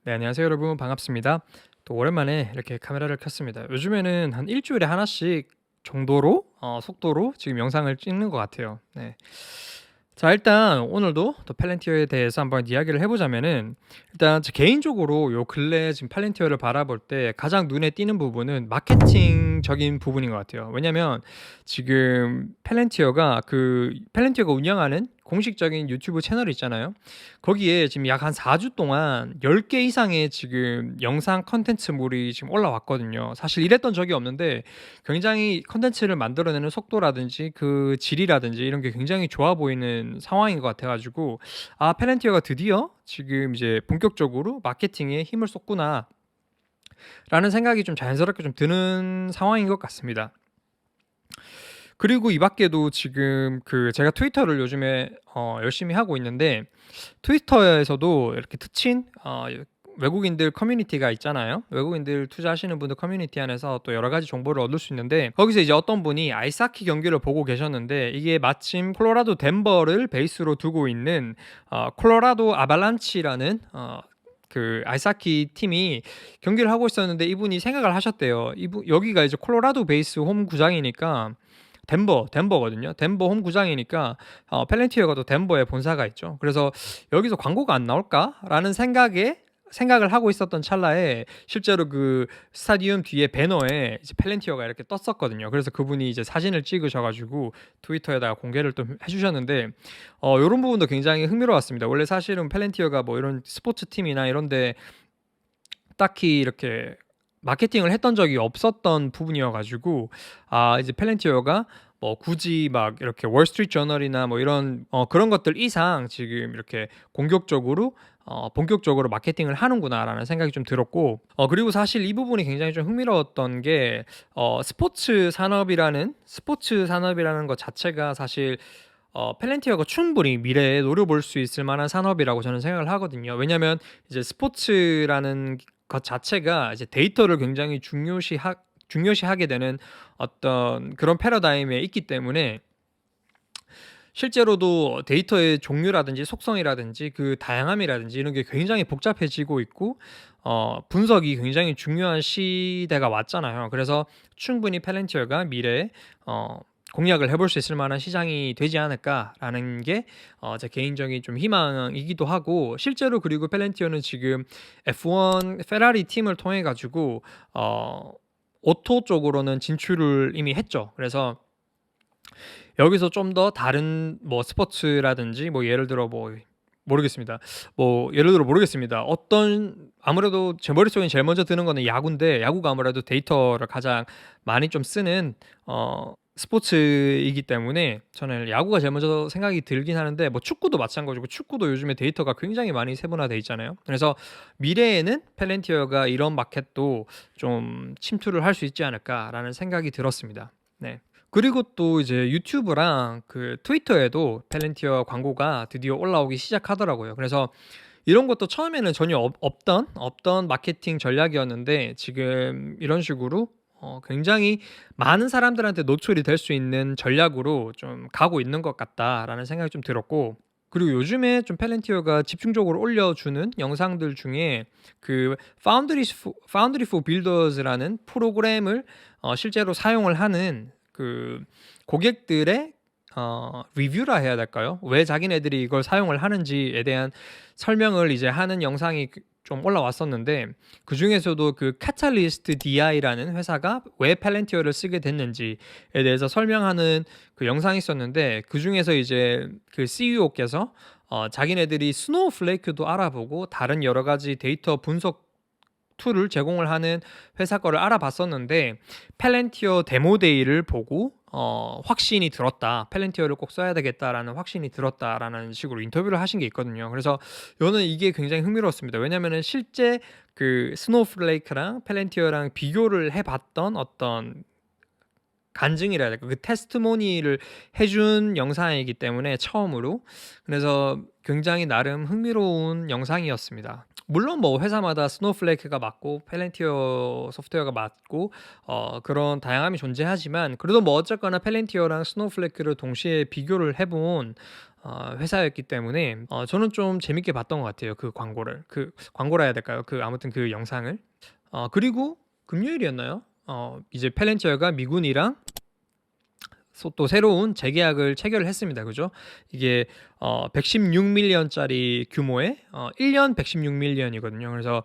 네, 안녕하세요 여러분. 반갑습니다. 또 오랜만에 이렇게 카메라를 켰습니다. 요즘에는 한 일 주일에 하나씩 정도로 속도로 지금 영상을 찍는 것 같아요. 네. 자, 일단 오늘도 또 팔렌티어에 대해서 한번 이야기를 해 보자면은, 일단 저 개인적으로 요 근래 지금 팔렌티어를 바라볼 때 가장 눈에 띄는 부분은 마케팅적인 부분인 것 같아요. 왜냐면 지금 팔렌티어가 운영하는 공식적인 유튜브 채널이 있잖아요. 거기에 지금 약 한 4주 동안 10개 이상의 지금 영상 콘텐츠물이 지금 올라왔거든요. 사실 이랬던 적이 없는데 굉장히 콘텐츠를 만들어내는 속도라든지 그 질이라든지 이런 게 굉장히 좋아 보이는 상황인 것 같아 가지고 '아, 팔렌티어가 드디어 지금 이제 본격적으로 마케팅에 힘을 쏟구나.'라는 생각이 좀 자연스럽게 좀 드는 상황인 것 같습니다. 그리고 이 밖에도 지금 제가 트위터를 요즘에 열심히 하고 있는데, 트위터에서도 이렇게 특친 외국인들 커뮤니티가 있잖아요. 외국인들 투자하시는 분들 커뮤니티 안에서 또 여러 가지 정보를 얻을 수 있는데, 거기서 이제 어떤 분이 아이스하키 경기를 보고 계셨는데, 이게 마침 콜로라도 덴버를 베이스로 두고 있는 콜로라도 아발란치라는 아이스하키 팀이 경기를 하고 있었는데, 이분이 생각을 하셨대요. 여기가 이제 콜로라도 베이스 홈 구장이니까, 덴버거든요. 덴버 홈 구장이니까 펠렌티어가 또 덴버에 본사가 있죠. 그래서 '여기서 광고가 안 나올까?'라는 생각을 하고 있었던 찰나에 실제로 그 스타디움 뒤에 배너에 이제 펠렌티어가 이렇게 떴었거든요. 그래서 그분이 이제 사진을 찍으셔 가지고 트위터에다가 공개를 좀 해 주셨는데, 요런 부분도 굉장히 흥미로웠습니다. 원래 사실은 펠렌티어가 뭐 이런 스포츠 팀이나 이런 데 딱히 이렇게 마케팅을 했던 적이 없었던 부분이어 가지고, 이제 펠렌티어가 뭐 굳이 막 이렇게 월스트리트 저널이나 뭐 이런 그런 것들 이상 지금 이렇게 공격적으로 본격적으로 마케팅을 하는구나라는 생각이 좀 들었고, 그리고 사실 이 부분이 굉장히 좀 흥미로웠던 게, 스포츠 산업이라는 것 자체가 사실 펠렌티어가 충분히 미래에 노려볼 수 있을 만한 산업이라고 저는 생각을 하거든요. 왜냐면 이제 스포츠라는 것 자체가 이제 데이터를 굉장히 중요시하게 되는 어떤 그런 패러다임에 있기 때문에, 실제로도 데이터의 종류라든지 속성이라든지 그 다양함이라든지 이런 게 굉장히 복잡해지고 있고, 분석이 굉장히 중요한 시대가 왔잖아요. 그래서 충분히 팔렌티어가 미래에 어 공략을 해볼 수 있을 만한 시장이 되지 않을까라는 게 제 개인적인 좀 희망이기도 하고, 실제로 그리고 팔렌티어는 지금 F1 페라리 팀을 통해 가지고 오토 쪽으로는 진출을 이미 했죠. 그래서 여기서 좀 더 다른 뭐 스포츠라든지 뭐 예를 들어 뭐 모르겠습니다. 아무래도 제 머릿속에 제일 먼저 드는 거는 야구인데, 야구가 아무래도 데이터를 가장 많이 좀 쓰는 스포츠이기 때문에 저는 야구가 제일 먼저 생각이 들긴 하는데, 뭐 축구도 마찬가지고 축구도 요즘에 데이터가 굉장히 많이 세분화돼 있잖아요. 그래서 미래에는 펠렌티어가 이런 마켓도 좀 침투를 할 수 있지 않을까라는 생각이 들었습니다. 네. 그리고 또 이제 유튜브랑 그 트위터에도 펠렌티어 광고가 드디어 올라오기 시작하더라고요. 그래서 이런 것도 처음에는 전혀 없던 마케팅 전략이었는데, 지금 이런 식으로 굉장히 많은 사람들한테 노출이 될 수 있는 전략으로 좀 가고 있는 것 같다라는 생각이 좀 들었고, 그리고 요즘에 좀 펠렌티어가 집중적으로 올려주는 영상들 중에 그 Foundry for Builders라는 프로그램을 실제로 사용을 하는 그 고객들의 리뷰라 해야 될까요? 왜 자기네들이 이걸 사용을 하는지에 대한 설명을 이제 하는 영상이 좀 올라왔었는데, 그중에서도 그 카탈리스트 DI라는 회사가 왜 팔렌티어를 쓰게 됐는지에 대해서 설명하는 그 영상이 있었는데, 그중에서 이제 그 CEO께서 자기네들이 스노우플레이크도 알아보고 다른 여러 가지 데이터 분석 툴을 제공을 하는 회사 거를 알아봤었는데, 팔렌티어 데모데이를 보고 확신이 들었다. '팔렌티어를 꼭 써야 되겠다.'라는 확신이 들었다라는 식으로 인터뷰를 하신 게 있거든요. 그래서 저는 이게 굉장히 흥미로웠습니다. 왜냐면은 실제 그 스노우플레이크랑 팔렌티어랑 비교를 해 봤던 어떤 간증이라 해야 될까? 그 테스티모니를 해준 영상이기 때문에 처음으로. 그래서 굉장히 나름 흥미로운 영상이었습니다. 물론 뭐 회사마다 스노우플레이크가 맞고 팔렌티어 소프트웨어가 맞고 그런 다양함이 존재하지만, 그래도 뭐 어쨌거나 팔렌티어랑 스노우플레이크를 동시에 비교를 해본 회사였기 때문에 저는 좀 재밌게 봤던 것 같아요. 그 광고를. 그 광고라 해야 될까요? 아무튼 그 영상을. 그리고 금요일이었나요? 이제 펠렌티어가 미군이랑 또 새로운 재계약을 체결을 했습니다. 그죠? 이게 116밀리언짜리 규모의 1년 116밀리언이거든요. 그래서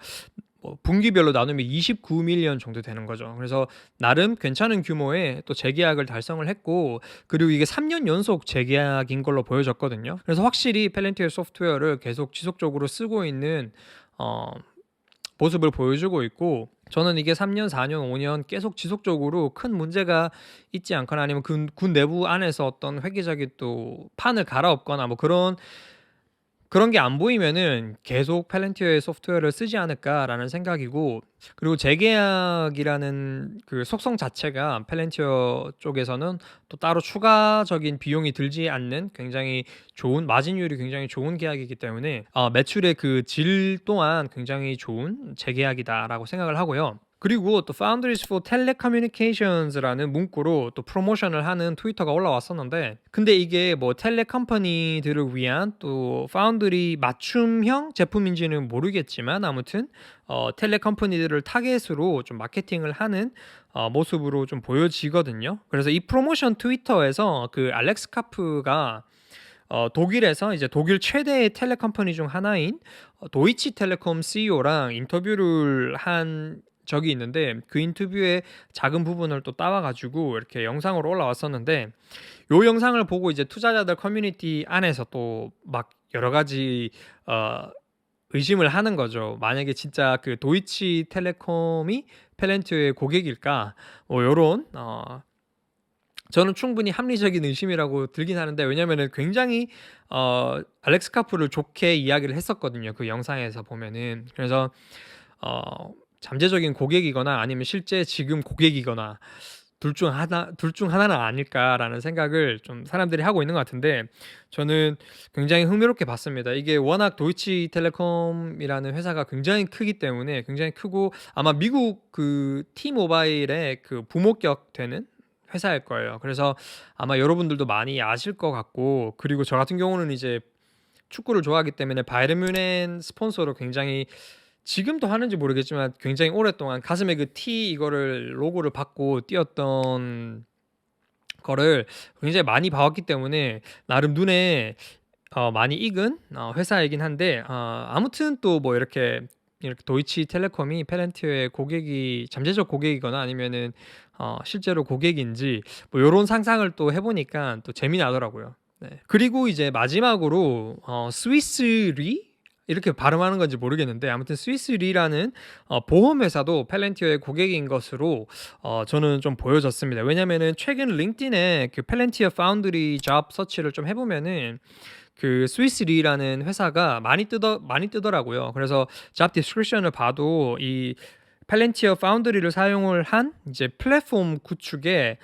분기별로 나누면 29밀리언 정도 되는 거죠. 그래서 나름 괜찮은 규모의 또 재계약을 달성을 했고, 그리고 이게 3년 연속 재계약인 걸로 보여졌거든요. 그래서 확실히 펠렌티어 소프트웨어를 계속 지속적으로 쓰고 있는 모습을 보여주고 있고, 저는 이게 3년, 4년, 5년 계속 지속적으로 큰 문제가 있지 않거나 아니면 군 내부 안에서 어떤 획기적인 또 판을 갈아엎거나 뭐 그런 게 안 보이면은 계속 펠렌티어의 소프트웨어를 쓰지 않을까라는 생각이고, 그리고 재계약이라는 그 속성 자체가 펠렌티어 쪽에서는 또 따로 추가적인 비용이 들지 않는 굉장히 좋은 마진율이 굉장히 좋은 계약이기 때문에 매출의 그 질 또한 굉장히 좋은 재계약이다라고 생각을 하고요. 그리고 또 Foundries for Telecommunications라는 문구로 또 프로모션을 하는 트위터가 올라왔었는데, 근데 이게 뭐 텔레컴퍼니들을 위한 또 파운드리 맞춤형 제품인지는 모르겠지만 아무튼 텔레컴퍼니들을 타겟으로 좀 마케팅을 하는 모습으로 좀 보여지거든요. 그래서 이 프로모션 트위터에서 그 알렉스 카프가 독일에서 이제 독일 최대의 텔레컴퍼니 중 하나인 도이치 텔레콤 CEO랑 인터뷰를 한 적이 있는데, 그 인터뷰의 작은 부분을 또 따와가지고 이렇게 영상으로 올라왔었는데, 요 영상을 보고 이제 투자자들 커뮤니티 안에서 또 막 여러 가지 의심을 하는 거죠. 만약에 진짜 그 도이치 텔레콤이 펠렌티어의 고객일까? 뭐 요런 저는 충분히 합리적인 의심이라고 들긴 하는데, 왜냐면은 굉장히 알렉스 카프를 좋게 이야기를 했었거든요. 그 영상에서 보면은. 그래서 잠재적인 고객이거나 아니면 실제 지금 고객이거나 둘 중 하나는 아닐까라는 생각을 좀 사람들이 하고 있는 것 같은데, 저는 굉장히 흥미롭게 봤습니다. 이게 워낙 도이치텔레콤이라는 회사가 굉장히 크기 때문에, 굉장히 크고 아마 미국 그 T모바일의 그 부목격 되는 회사일 거예요. 그래서 아마 여러분들도 많이 아실 것 같고, 그리고 저 같은 경우는 이제 축구를 좋아하기 때문에 바이에른 뮌헨 스폰서로 굉장히, 지금도 하는지 모르겠지만 굉장히 오랫동안 가슴에 그 T 이거를 로고를 받고 뛰었던 거를 굉장히 많이 봐왔기 때문에 나름 눈에 많이 익은 회사이긴 한데, 아무튼 또 뭐 이렇게 도이치 텔레콤이 펠렌티어의 고객이 잠재적 고객이거나 아니면은 실제로 고객인지 뭐 요런 상상을 또 해보니까 또 재미나더라고요. 네. 그리고 이제 마지막으로 스위스리 이렇게 발음하는 건지 모르겠는데, 아무튼 스위스리라는 보험회사도 펠렌티어의 고객인 것으로 저는 좀 보여졌습니다. 왜냐면은 최근 링크드인에 그 펠렌티어 파운드리 잡 서치를 좀 해보면은 그 스위스리라는 회사가 많이 뜨더라고요. 그래서 잡 디스크립션을 봐도 이 펠렌티어 파운드리를 사용을 한 이제 플랫폼 구축에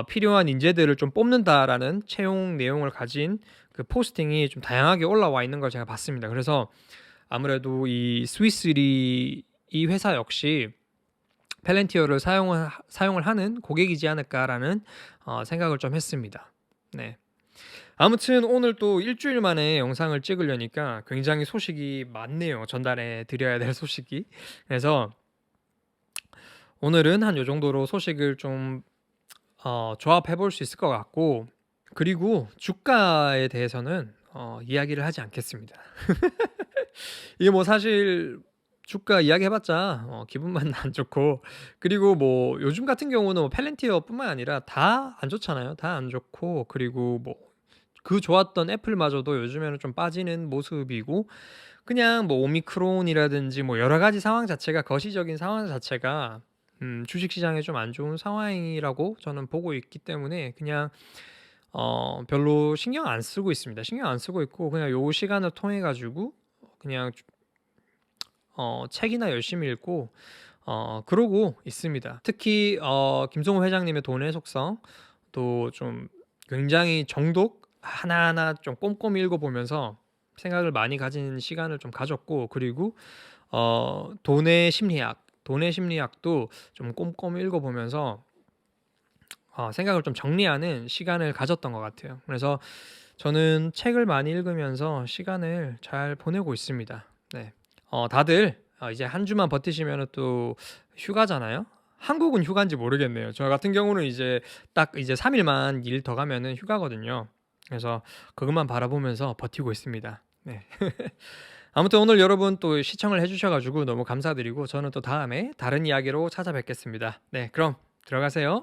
필요한 인재들을 좀 뽑는다라는 채용 내용을 가진 그 포스팅이 좀 다양하게 올라와 있는 걸 제가 봤습니다. 그래서 아무래도 이 스위스리 이 회사 역시 펠렌티어를 사용을 하는 고객이지 않을까라는 생각을 좀 했습니다. 네. 아무튼 오늘 또 일주일 만에 영상을 찍으려니까 굉장히 소식이 많네요. 전달해 드려야 될 소식이. 그래서 오늘은 한 요 정도로 소식을 좀 조합해 볼 수 있을 것 같고, 그리고 주가에 대해서는 이야기를 하지 않겠습니다. 이게 뭐 사실 주가 이야기해봤자 기분만 안 좋고, 그리고 뭐 요즘 같은 경우는 뭐 펠렌티어뿐만 아니라 다 안 좋잖아요. 다 안 좋고, 그리고 뭐 그 좋았던 애플마저도 요즘에는 좀 빠지는 모습이고, 그냥 뭐 오미크론이라든지 뭐 여러 가지 상황 자체가, 거시적인 상황 자체가 주식시장에 좀 안 좋은 상황이라고 저는 보고 있기 때문에 그냥 별로 신경 안 쓰고 있습니다. 신경 안 쓰고 있고 그냥 요 시간을 통해 가지고 그냥 책이나 열심히 읽고 그러고 있습니다. 특히 김성호 회장님의 돈의 속성 또 좀 굉장히 정독 하나하나 좀 꼼꼼히 읽어보면서 생각을 많이 가진 시간을 좀 가졌고, 그리고 돈의 심리학도 좀 꼼꼼히 읽어보면서 생각을 좀 정리하는 시간을 가졌던 것 같아요. 그래서 저는 책을 많이 읽으면서 시간을 잘 보내고 있습니다. 네. 다들 이제 한 주만 버티시면은 또 휴가잖아요. 한국은 휴가인지 모르겠네요. 저 같은 경우는 이제 딱 이제 3 일만 일 더 가면은 휴가거든요. 그래서 그것만 바라보면서 버티고 있습니다. 네. 아무튼 오늘 여러분 또 시청을 해 주셔 가지고 너무 감사드리고 저는 또 다음에 다른 이야기로 찾아뵙겠습니다. 네. 그럼 들어가세요.